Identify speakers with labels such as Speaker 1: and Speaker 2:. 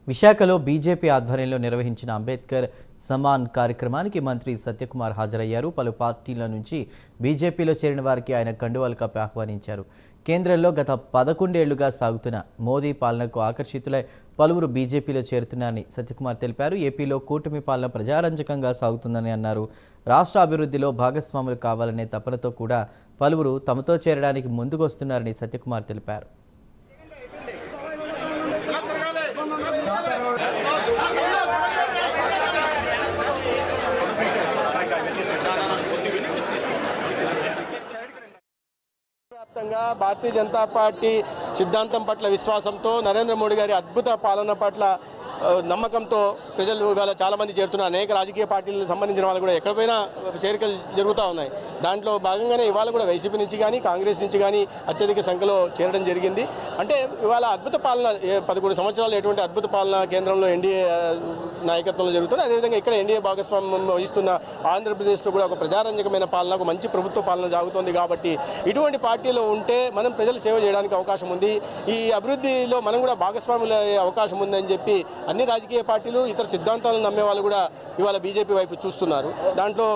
Speaker 1: విశాఖలో బీజేపీ ఆధ్వర్యంలో నిర్వహించిన అంబేద్కర్ సమాన్ కార్యక్రమానికి మంత్రి సత్యకుమార్ హాజరయ్యారు. పలు పార్టీల నుంచి బీజేపీలో చేరిన వారికి ఆయన కండువాలు కప్పి ఆహ్వానించారు. కేంద్రంలో గత 11 ఏళ్లుగా సాగుతున్న మోదీ పాలనకు ఆకర్షితులై పలువురు బీజేపీలో చేరుతున్నారని సత్యకుమార్ తెలిపారు. ఏపీలో కూటమి పాలన ప్రజారంజకంగా సాగుతుందని అన్నారు. రాష్ట్ర అభివృద్ధిలో భాగస్వాములు కావాలనే తపనతో కూడా పలువురు తమతో చేరడానికి ముందుకొస్తున్నారని సత్యకుమార్ తెలిపారు.
Speaker 2: వ్యాప్తంగా భారతీయ జనతా పార్టీ సిద్ధాంతం పట్ల విశ్వాసంతో నరేంద్ర మోడీ గారి అద్భుత పాలన పట్ల నమ్మకంతో ప్రజలు ఇవాళ చాలామంది చేరుతున్నారు. అనేక రాజకీయ పార్టీలకు సంబంధించిన వాళ్ళు కూడా ఎక్కడిపోయినా చేరికలు జరుగుతూ ఉన్నాయి. దాంట్లో భాగంగానే ఇవాళ కూడా వైసీపీ నుంచి కానీ కాంగ్రెస్ నుంచి కానీ అత్యధిక సంఖ్యలో చేరడం జరిగింది. అంటే ఇవాళ అద్భుత పాలన 11 సంవత్సరాలు ఎటువంటి అద్భుత పాలన కేంద్రంలో ఎన్డీఏ నాయకత్వంలో జరుగుతుంది. అదేవిధంగా ఇక్కడ ఎన్డీఏ భాగస్వామ్యం వహిస్తున్న ఆంధ్రప్రదేశ్లో కూడా ఒక ప్రజారంజకమైన పాలన, ఒక మంచి ప్రభుత్వ పాలన సాగుతోంది. కాబట్టి ఇటువంటి పార్టీలో ఉంటే మనం ప్రజలు సేవ చేయడానికి అవకాశం ఉంది. ఈ అభివృద్ధిలో మనం కూడా భాగస్వాములు అయ్యే అవకాశం ఉందని చెప్పి అన్ని రాజకీయ పార్టీలు, ఇతర సిద్ధాంతాలను నమ్మే వాళ్ళు కూడా ఇవాళ బీజేపీ వైపు చూస్తున్నారు. దాంట్లో